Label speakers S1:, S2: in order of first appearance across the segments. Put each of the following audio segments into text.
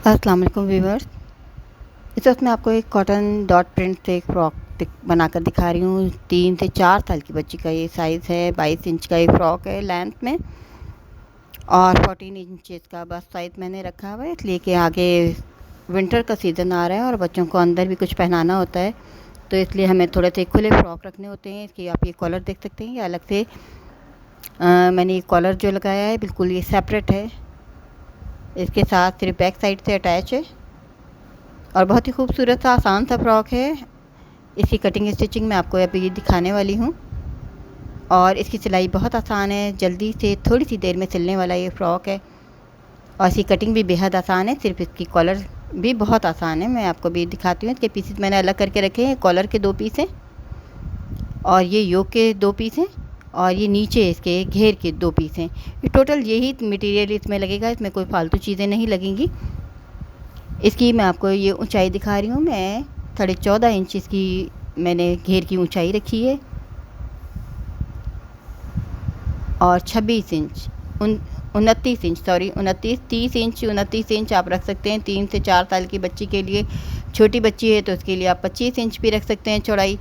S1: अस्सलाम वालेकुम व्यूअर्स। इस वक्त मैं आपको एक कॉटन डॉट प्रिंट से एक फ़्रॉक बनाकर दिखा रही हूँ। 3 से 4 साल की बच्ची का ये साइज़ है। 22 इंच का ये फ़्रॉक है लेंथ में और 14 इंचेस का बस साइज़ मैंने रखा हुआ है, इसलिए कि आगे विंटर का सीज़न आ रहा है और बच्चों को अंदर भी कुछ पहनाना होता है, तो इसलिए हमें थोड़े से खुले फ़्रॉक रखने होते हैं। इसकी आप ये कॉलर देख सकते हैं, ये अलग से मैंने ये कॉलर जो लगाया है बिल्कुल ये सेपरेट है, इसके साथ सिर्फ बैक साइड से अटैच है और बहुत ही खूबसूरत सा आसान सा फ़्रॉक है। इसकी कटिंग स्टिचिंग मैं आपको अभी दिखाने वाली हूँ और इसकी सिलाई बहुत आसान है, जल्दी से थोड़ी सी देर में सिलने वाला ये फ़्रॉक है और इसकी कटिंग भी बेहद आसान है। सिर्फ इसकी कॉलर भी बहुत आसान है, मैं आपको भी दिखाती हूँ। इसके पीसेस मैंने अलग करके रखे हैं। कॉलर के 2 पीस हैं और ये योक के 2 पीस हैं और ये नीचे इसके घेर के 2 पीस हैं। ये टोटल यही मटेरियल इसमें लगेगा, इसमें कोई फालतू चीज़ें नहीं लगेंगी। इसकी मैं आपको ये ऊंचाई दिखा रही हूँ। मैं 14.5 इंच इसकी मैंने घेर की ऊंचाई रखी है और 26 इंच 29 इंच 30 इंच 29 इंच आप रख सकते हैं। 3 से 4 साल की बच्ची के लिए, छोटी बच्ची है तो उसके लिए आप 25 इंच भी रख सकते हैं चौड़ाई।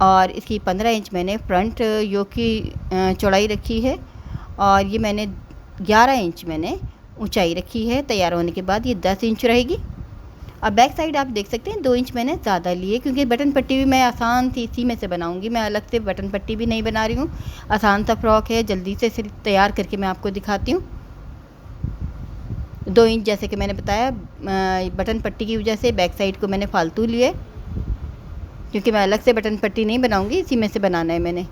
S1: और इसकी 15 इंच मैंने फ्रंट योक की चौड़ाई रखी है और ये मैंने 11 इंच मैंने ऊंचाई रखी है। तैयार होने के बाद ये 10 इंच रहेगी। अब बैक साइड आप देख सकते हैं 2 इंच मैंने ज़्यादा लिए, क्योंकि बटन पट्टी भी मैं आसान सी इसी में से बनाऊंगी। मैं अलग से बटन पट्टी भी नहीं बना रही हूँ। आसान सा फ़्रॉक है, जल्दी से सिर्फ तैयार करके मैं आपको दिखाती हूँ। 2 इंच जैसे कि मैंने बताया बटन पट्टी की वजह से बैक साइड को मैंने फालतू लिए, क्योंकि मैं अलग से बटन पट्टी नहीं बनाऊँगी, इसी में से बनाना है मैंने।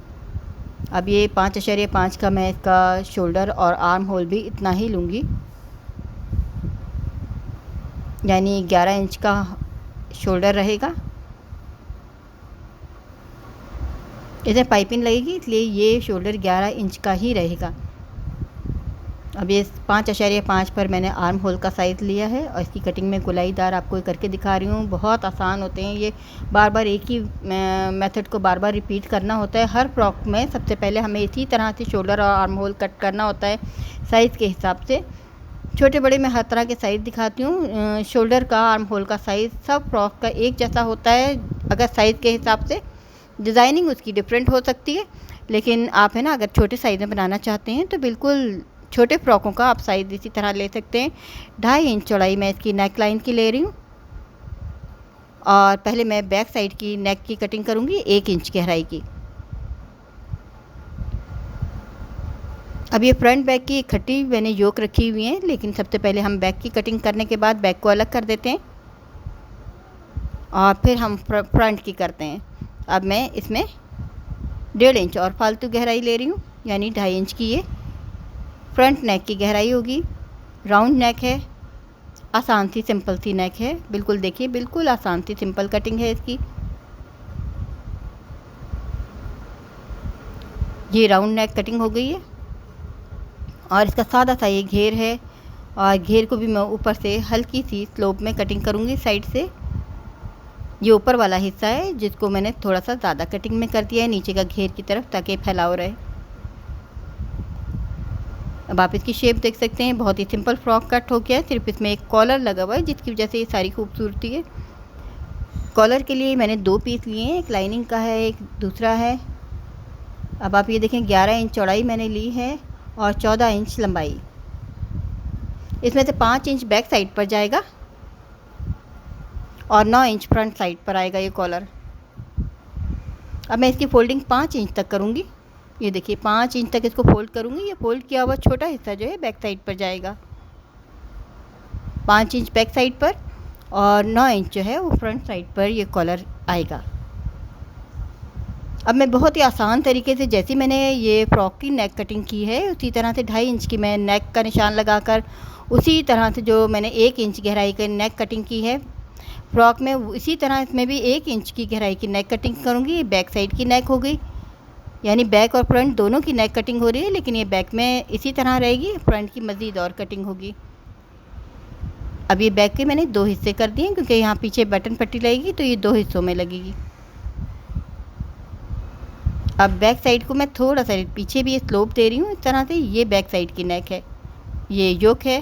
S1: अब ये 5.5 का मैं इसका शोल्डर और आर्म होल भी इतना ही लूँगी, यानी 11 इंच का शोल्डर रहेगा। इसे पाइपिंग लगेगी, इसलिए ये शोल्डर 11 इंच का ही रहेगा। अब ये 5.5 पर मैंने आर्म होल का साइज़ लिया है और इसकी कटिंग में गोलाईदार आपको करके दिखा रही हूँ। बहुत आसान होते हैं ये, बार बार एक ही मेथड को बार बार रिपीट करना होता है हर फ्रॉक में। सबसे पहले हमें इसी तरह से शोल्डर और आर्म होल कट करना होता है साइज़ के हिसाब से। छोटे बड़े मैं हर तरह के साइज़ दिखाती हूँ। शोल्डर का, आर्म होल का साइज़ सब फ्रॉक का एक जैसा होता है। अगर साइज़ के हिसाब से डिज़ाइनिंग उसकी डिफरेंट हो सकती है, लेकिन आप है ना, अगर छोटे साइज़ में बनाना चाहते हैं तो बिल्कुल छोटे फ्रॉकों का आप साइज़ इसी तरह ले सकते हैं। 2.5 इंच चौड़ाई मैं इसकी नेक लाइन की ले रही हूँ और पहले मैं बैक साइड की नेक की कटिंग करूँगी 1 इंच गहराई की। अब ये फ्रंट बैक की इकट्ठी मैंने योक रखी हुई है, लेकिन सबसे पहले हम बैक की कटिंग करने के बाद बैक को अलग कर देते हैं और फिर हम फ्रंट की करते हैं। अब मैं इसमें 1.5 इंच और फालतू गहराई ले रही हूँ, यानी 2.5 इंच की ये फ्रंट नेक की गहराई होगी। राउंड नेक है, आसान सी सिंपल सी नेक है। बिल्कुल देखिए, बिल्कुल आसान सी सिंपल कटिंग है इसकी। ये राउंड नेक कटिंग हो गई है और इसका सादा सा ये घेर है और घेर को भी मैं ऊपर से हल्की सी स्लोप में कटिंग करूँगी साइड से। ये ऊपर वाला हिस्सा है जिसको मैंने थोड़ा सा ज़्यादा कटिंग में कर दिया है नीचे का घेर की तरफ, ताकि फैलाव रहे। अब आप इसकी शेप देख सकते हैं, बहुत ही सिंपल फ्रॉक कट हो गया है। सिर्फ इसमें एक कॉलर लगा हुआ है जिसकी वजह से ये सारी खूबसूरती है। कॉलर के लिए मैंने 2 पीस लिए हैं, एक लाइनिंग का है, एक दूसरा है। अब आप ये देखें, 11 इंच चौड़ाई मैंने ली है और 14 इंच लंबाई। इसमें से 5 इंच बैक साइड पर जाएगा और 9 इंच फ्रंट साइड पर आएगा ये कॉलर। अब मैं इसकी फोल्डिंग 5 इंच तक करूँगी। ये देखिए, 5 इंच तक इसको फोल्ड करूँगी। ये फोल्ड किया हुआ छोटा हिस्सा जो है बैक साइड पर जाएगा, 5 इंच बैक साइड पर और 9 इंच जो है वो फ्रंट साइड पर ये कॉलर आएगा। अब मैं बहुत ही आसान तरीके से, जैसे मैंने ये फ्रॉक की नेक कटिंग की है उसी तरह से 2.5 इंच की मैं नेक का निशान लगाकर, उसी तरह से जो मैंने 1 इंच गहराई की नेक कटिंग की है फ्रॉक में, इसी तरह इसमें भी 1 इंच की गहराई की नेक कटिंग करूँगी। ये बैक साइड की नेक हो गई, यानी बैक और फ्रंट दोनों की नेक कटिंग हो रही है, लेकिन ये बैक में इसी तरह रहेगी, फ्रंट की मज़ीद और कटिंग होगी। अब ये बैक के मैंने 2 हिस्से कर दिए, क्योंकि यहाँ पीछे बटन पट्टी लगेगी तो ये 2 हिस्सों में लगेगी। अब बैक साइड को मैं थोड़ा सा पीछे भी स्लोप दे रही हूँ इस तरह से। ये बैक साइड की नेक है, ये योक है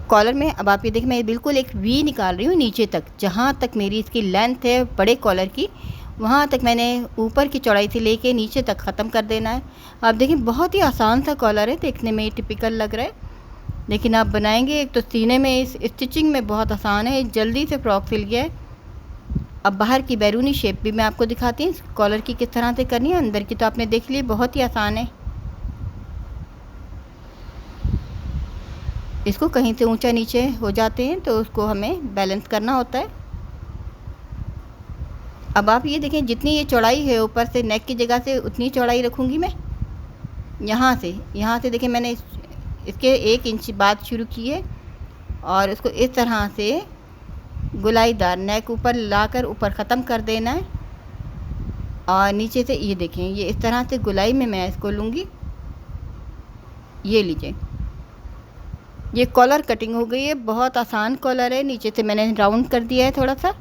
S1: कॉलर में अब आप ये देखिए मैं बिल्कुल एक वी निकाल रही हूँ नीचे तक, जहाँ तक मेरी इसकी लेंथ है बड़े कॉलर की, वहाँ तक मैंने ऊपर की चौड़ाई से लेके नीचे तक ख़त्म कर देना है। आप देखिए बहुत ही आसान सा कॉलर है, देखने में टिपिकल लग रहा है, लेकिन आप बनाएंगे एक तो सीने में, इस स्टिचिंग में बहुत आसान है, जल्दी से फ्रॉक सिल गया है। अब बाहर की बैरूनी शेप भी मैं आपको दिखाती हूँ कॉलर की किस तरह से करनी है। अंदर की तो आपने देख ली, बहुत ही आसान है। इसको कहीं से ऊंचा नीचे हो जाते हैं तो उसको हमें बैलेंस करना होता है। अब आप ये देखें जितनी ये चौड़ाई है ऊपर से नेक की जगह से उतनी चौड़ाई रखूँगी मैं। यहाँ से देखिए मैंने इसके 1 इंच बाद शुरू की है और उसको इस तरह से गुलाईदार नेक ऊपर लाकर ऊपर ख़त्म कर देना है। और नीचे से ये देखें ये इस तरह से गुलाई में मैं इसको लूँगी। ये लीजिए, ये कॉलर कटिंग हो गई है, बहुत आसान कॉलर है। नीचे से मैंने राउंड कर दिया है थोड़ा सा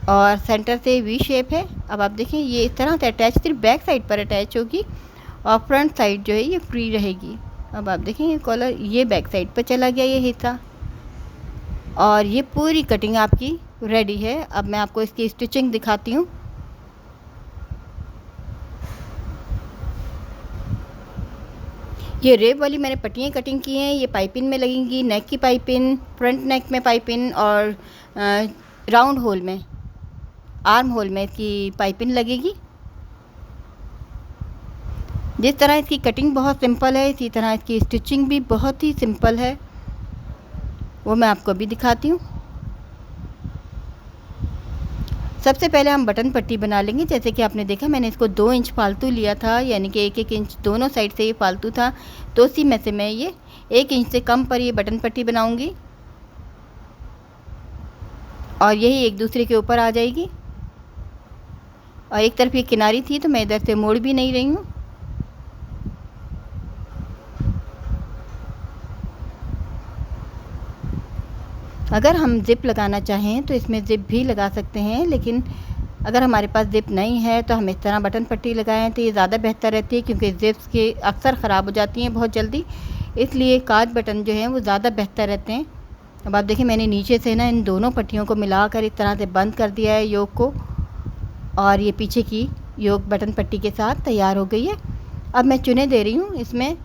S1: और सेंटर से वी शेप है। अब आप देखें ये इस तरह से अटैच सिर्फ बैक साइड पर अटैच होगी और फ्रंट साइड जो है ये फ्री रहेगी। अब आप देखें ये कॉलर ये बैक साइड पर चला गया ये हिस्सा, और ये पूरी कटिंग आपकी रेडी है। अब मैं आपको इसकी स्टिचिंग दिखाती हूँ। ये रेब वाली मैंने पट्टियाँ कटिंग की हैं, ये पाइपिंग में लगेंगी, नेक की पाइपिंग, फ्रंट नेक में पाइपिंग और राउंड होल में, आर्म होल में इसकी पाइपिंग लगेगी। जिस तरह इसकी कटिंग बहुत सिंपल है, इसी तरह इसकी स्टिचिंग भी बहुत ही सिंपल है, वो मैं आपको अभी दिखाती हूँ। सबसे पहले हम बटन पट्टी बना लेंगे। जैसे कि आपने देखा मैंने इसको 2 इंच फालतू लिया था, यानी कि 1-1 इंच दोनों साइड से ये फालतू था, तो उसी में से मैं ये 1 इंच से कम पर ये बटन पट्टी बनाऊंगी और यही एक दूसरे के ऊपर आ जाएगी। और एक तरफ ये किनारी थी तो मैं इधर से मोड़ भी नहीं रही हूँ। अगर हम ज़िप लगाना चाहें तो इसमें ज़िप भी लगा सकते हैं, लेकिन अगर हमारे पास ज़िप नहीं है तो हम इस तरह बटन पट्टी लगाएं तो ये ज़्यादा बेहतर रहती है, क्योंकि ज़िप्स के अक्सर ख़राब हो जाती हैं बहुत जल्दी, इसलिए काज बटन जो हैं वो ज़्यादा बेहतर रहते हैं। अब आप देखिए मैंने नीचे से ना इन दोनों पट्टियों को मिलाकर इस तरह से बंद कर दिया है योक को, और ये पीछे की योक बटन पट्टी के साथ तैयार हो गई है। अब मैं चुने दे रही हूँ इसमें।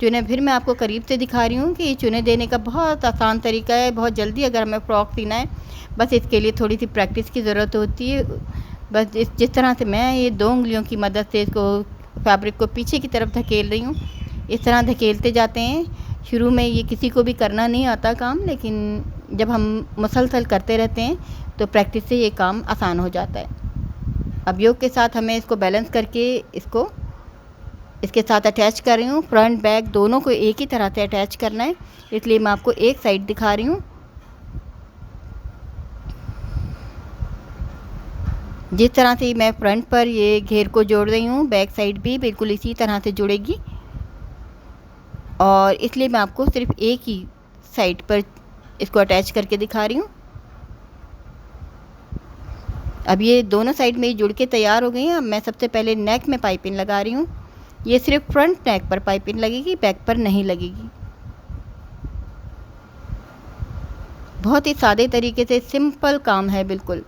S1: चुने फिर मैं आपको करीब से दिखा रही हूँ कि ये चुने देने का बहुत आसान तरीका है, बहुत जल्दी अगर हमें फ़्रॉक सीना है, बस इसके लिए थोड़ी सी प्रैक्टिस की ज़रूरत होती है। बस जिस तरह से मैं ये 2 उंगलियों की मदद से इसको फैब्रिक को पीछे की तरफ धकेल रही हूँ, इस तरह धकेलते जाते हैं। शुरू में ये किसी को भी करना नहीं आता काम, लेकिन जब हम मुसलसल करते रहते हैं तो प्रैक्टिस से ये काम आसान हो जाता है। अब योक के साथ हमें इसको बैलेंस करके इसको इसके साथ अटैच कर रही हूँ। फ्रंट बैक दोनों को एक ही तरह से अटैच करना है, इसलिए मैं आपको एक साइड दिखा रही हूँ। जिस तरह से मैं फ्रंट पर ये घेर को जोड़ रही हूँ, बैक साइड भी बिल्कुल इसी तरह से जुड़ेगी, और इसलिए मैं आपको सिर्फ एक ही साइड पर इसको अटैच करके दिखा रही हूँ। अब ये दोनों साइड में जुड़ के तैयार हो गई हैं। अब मैं सबसे पहले नेक में पाइपिंग लगा रही हूँ। ये सिर्फ फ्रंट नेक पर पाइपिंग लगेगी, बैक पर नहीं लगेगी। बहुत ही सादे तरीके से सिंपल काम है बिल्कुल,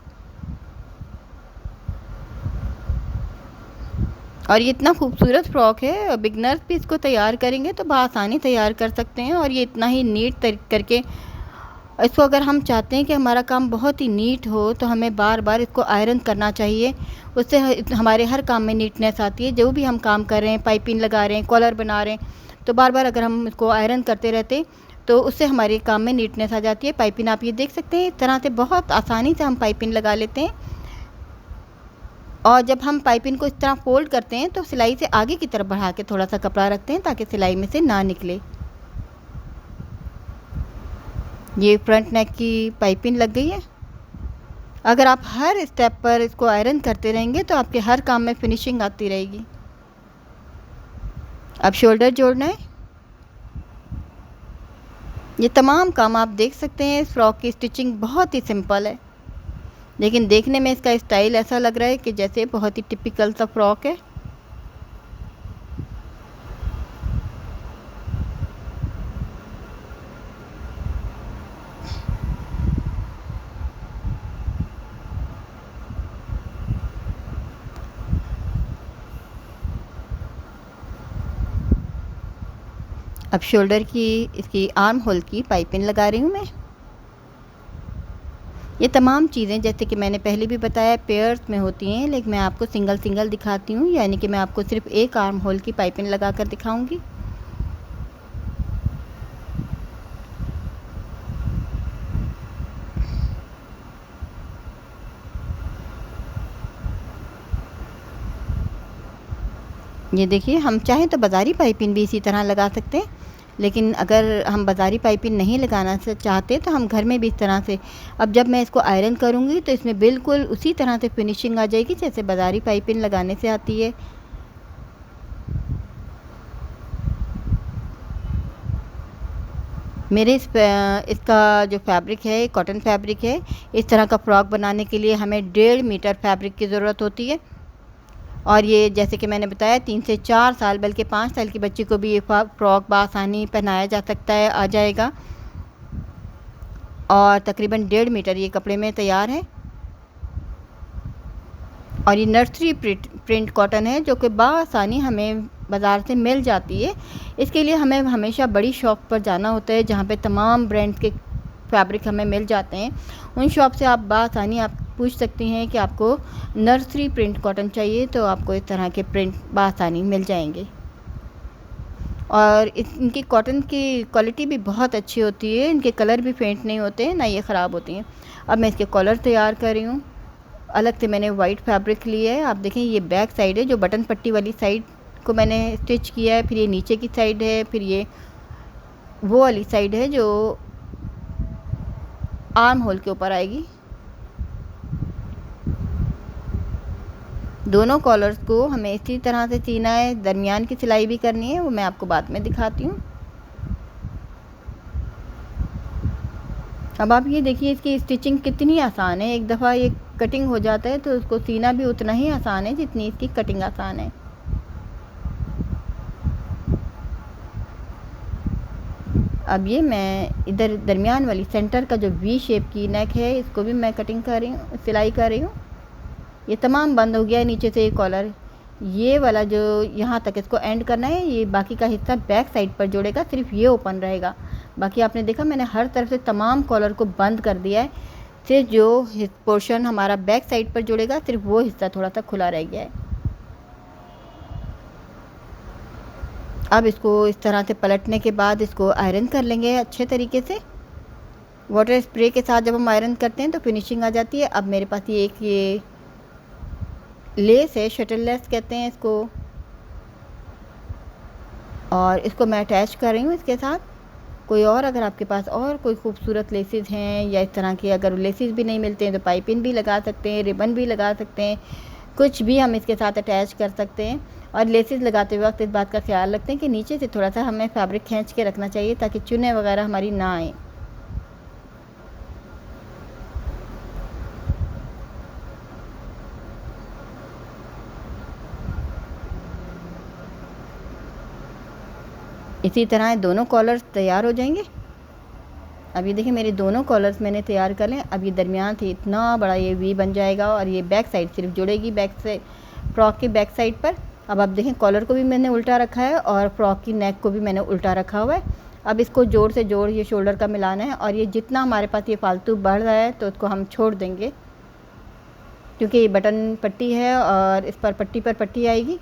S1: और ये इतना खूबसूरत फ्रॉक है, बिगनर्स भी इसको तैयार करेंगे तो बआसानी तैयार कर सकते हैं। और ये इतना ही नीट करके इसको, अगर हम चाहते हैं कि हमारा काम बहुत ही नीट हो तो हमें बार बार इसको आयरन करना चाहिए, उससे हमारे हर काम में नीटनेस आती है। जो भी हम काम कर रहे हैं, पाइपिंग लगा रहे हैं, कॉलर बना रहे हैं, तो बार बार अगर हम इसको आयरन करते रहते तो उससे हमारे काम में नीटनेस आ जाती है। पाइपिंग आप ये देख सकते हैं, इस तरह से बहुत आसानी से हम पाइपिंग लगा लेते हैं। और जब हम पाइपिंग को इस तरह फोल्ड करते हैं तो सिलाई से आगे की तरफ बढ़ा के थोड़ा सा कपड़ा रखते हैं ताकि सिलाई में से ना निकले। ये फ्रंट नेक की पाइपिंग लग गई है। अगर आप हर स्टेप पर इसको आयरन करते रहेंगे तो आपके हर काम में फिनिशिंग आती रहेगी। अब शोल्डर जोड़ना है। ये तमाम काम आप देख सकते हैं। इस फ्रॉक की स्टिचिंग बहुत ही सिंपल है, लेकिन देखने में इसका स्टाइल ऐसा लग रहा है कि जैसे बहुत ही टिपिकल सा फ्रॉक है। अब शोल्डर की इसकी आर्म होल की पाइपिंग लगा रही हूँ मैं। ये तमाम चीज़ें जैसे कि मैंने पहले भी बताया पेयर्स में होती हैं, लेकिन मैं आपको सिंगल सिंगल दिखाती हूँ, यानी कि मैं आपको सिर्फ एक आर्म होल की पाइपिंग लगा कर दिखाऊंगी। ये देखिए, हम चाहें तो बाज़ारी पाइपिंग भी इसी तरह लगा सकते हैं, लेकिन अगर हम बाज़ारी पाइपिंग नहीं लगाना चाहते तो हम घर में भी इस तरह से, अब जब मैं इसको आयरन करूँगी तो इसमें बिल्कुल उसी तरह से फिनिशिंग आ जाएगी जैसे बाज़ारी पाइपिंग लगाने से आती है। मेरे इसका जो फैब्रिक है कॉटन फैब्रिक है। इस तरह का फ्रॉक बनाने के लिए हमें 1.5 मीटर फैब्रिक की ज़रूरत होती है, और ये जैसे कि मैंने बताया 3 से 4 साल बल्कि 5 साल की बच्ची को भी ये फ्रॉक बआसानी पहनाया जा सकता है, आ जाएगा। और तकरीबन 1.5 मीटर ये कपड़े में तैयार है। और ये नर्सरी प्रिंट कॉटन है जो कि बआसानी हमें बाज़ार से मिल जाती है। इसके लिए हमें हमेशा बड़ी शॉप पर जाना होता है जहाँ पे तमाम ब्रांड्स के फैब्रिक हमें मिल जाते हैं। उन शॉप से आप बआसानी आप पूछ सकती हैं कि आपको नर्सरी प्रिंट कॉटन चाहिए, तो आपको इस तरह के प्रिंट बआसानी मिल जाएंगे। और इनकी कॉटन की क्वालिटी भी बहुत अच्छी होती है, इनके कलर भी फेंट नहीं होते हैं, ना ये ख़राब होती हैं। अब मैं इसके कॉलर तैयार कर रही हूँ। अलग से मैंने वाइट फैब्रिक लिया है। आप देखें ये बैक साइड है, जो बटन पट्टी वाली साइड को मैंने स्टिच किया है, फिर ये नीचे की साइड है, फिर ये वो वाली साइड है जो आर्म होल के ऊपर आएगी। दोनों कॉलर्स को हमें इसी तरह से सीना है, दरमियान की सिलाई भी करनी है, वो मैं आपको बाद में दिखाती हूँ। अब आप ये देखिए इसकी स्टिचिंग कितनी आसान है। एक दफ़ा ये कटिंग हो जाता है तो उसको सीना भी उतना ही आसान है जितनी इसकी कटिंग आसान है। अब ये मैं इधर दरमियान वाली सेंटर का जो वी शेप की नेक है इसको भी मैं कटिंग कर रही हूँ, सिलाई कर रही हूँ। ये तमाम बंद हो गया है नीचे से ये कॉलर। ये वाला जो यहाँ तक इसको एंड करना है, ये बाकी का हिस्सा बैक साइड पर जोड़ेगा, सिर्फ ये ओपन रहेगा। बाकी आपने देखा मैंने हर तरफ से तमाम कॉलर को बंद कर दिया है, सिर्फ जो पोर्शन हमारा बैक साइड पर जुड़ेगा सिर्फ वो हिस्सा थोड़ा सा खुला रह गया है। अब इसको इस तरह से पलटने के बाद इसको आयरन कर लेंगे अच्छे तरीके से। वाटर स्प्रे के साथ जब हम आयरन करते हैं तो फिनिशिंग आ जाती है। अब मेरे पास ये लेस है, शटल लेस कहते हैं इसको, और इसको मैं अटैच कर रही हूँ इसके साथ। कोई और अगर आपके पास और कोई खूबसूरत लेसेस हैं या इस तरह के अगर लेसेस भी नहीं मिलते हैं तो पाइपिंग भी लगा सकते हैं, रिबन भी लगा सकते हैं, कुछ भी हम इसके साथ अटैच कर सकते हैं। और लेसेस लगाते वक्त इस बात का ख्याल रखते हैं कि नीचे से थोड़ा सा हमें फैब्रिक खींच के रखना चाहिए ताकि चुन्ने वगैरह हमारी ना आए। इसी तरह दोनों कॉलर्स तैयार हो जाएंगे। अब ये देखिए मेरे दोनों कॉलर्स मैंने तैयार कर लें। अब ये दरमियान से इतना बड़ा ये वी बन जाएगा और ये बैक साइड सिर्फ जुड़ेगी बैक से फ्रॉक की बैक साइड पर। अब आप देखें कॉलर को भी मैंने उल्टा रखा है और फ्रॉक की नेक को भी मैंने उल्टा रखा हुआ है। अब इसको जोड़ से जोड़ ये शोल्डर का मिलाना है, और ये जितना हमारे पास ये फालतू बढ़ रहा है तो उसको हम छोड़ देंगे, क्योंकि ये बटन पट्टी है और इस पर पट्टी आएगी।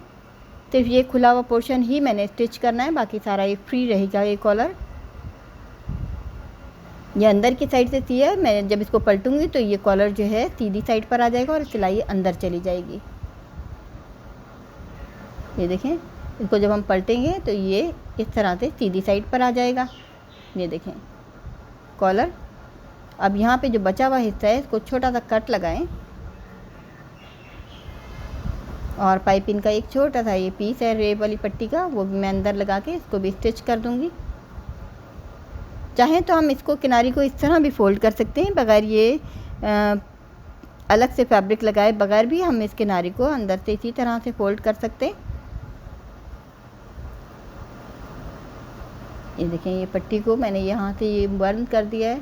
S1: सिर्फ ये खुला हुआ पोर्शन ही मैंने स्टिच करना है, बाकी सारा ये फ्री रहेगा। ये कॉलर ये अंदर की साइड से सिया है, मैं जब इसको पलटूंगी तो ये कॉलर जो है सीधी साइड पर आ जाएगा और सिलाई अंदर चली जाएगी। ये देखें इसको जब हम पलटेंगे तो ये इस तरह से सीधी साइड पर आ जाएगा। ये देखें कॉलर। अब यहाँ पे जो बचा हुआ हिस्सा है इसको छोटा सा कट लगाएं, और पाइपिंग का एक छोटा सा ये पीस है रेब वाली पट्टी का, वो भी मैं अंदर लगा के इसको भी स्टिच कर दूँगी। चाहें तो हम इसको किनारी को इस तरह भी फ़ोल्ड कर सकते हैं, बगैर ये अलग से फैब्रिक लगाए बगैर भी हम इस किनारी को अंदर से इसी तरह से फ़ोल्ड कर सकते हैं। ये देखें ये पट्टी को मैंने यहाँ से ये बंद कर दिया है,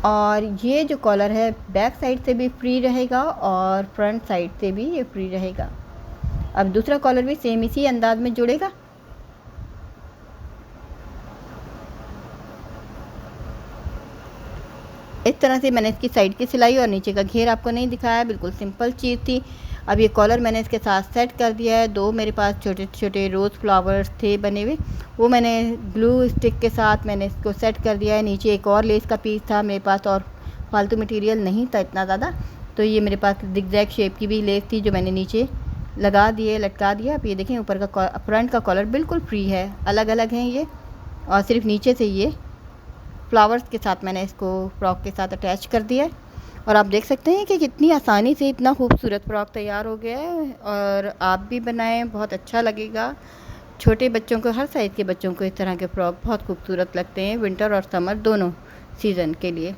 S1: और ये जो कॉलर है बैक साइड से भी फ्री रहेगा और फ्रंट साइड से भी ये फ्री रहेगा। अब दूसरा कॉलर भी सेम इसी अंदाज में जुड़ेगा। इस तरह से मैंने इसकी साइड की सिलाई और नीचे का घेर आपको नहीं दिखाया, बिल्कुल सिंपल चीज़ थी। अब ये कॉलर मैंने इसके साथ सेट कर दिया है। 2 मेरे पास छोटे छोटे रोज़ फ्लावर्स थे बने हुए, वो मैंने ग्लू स्टिक के साथ मैंने इसको सेट कर दिया है। नीचे एक और लेस का पीस था मेरे पास और फालतू मटेरियल नहीं था इतना ज़्यादा, तो ये मेरे पास ज़िगज़ैग शेप की भी लेस थी जो मैंने नीचे लगा दिए, लटका दिया। अब ये देखें ऊपर का फ्रंट का कॉलर बिल्कुल फ्री है, अलग अलग हैं ये, और सिर्फ नीचे से ये फ्लावर्स के साथ मैंने इसको फ्रॉक के साथ अटैच कर दिया है। और आप देख सकते हैं कि कितनी आसानी से इतना खूबसूरत फ्रॉक तैयार हो गया है। और आप भी बनाएं, बहुत अच्छा लगेगा। छोटे बच्चों को, हर साइज़ के बच्चों को इस तरह के फ्रॉक बहुत खूबसूरत लगते हैं, विंटर और समर दोनों सीज़न के लिए।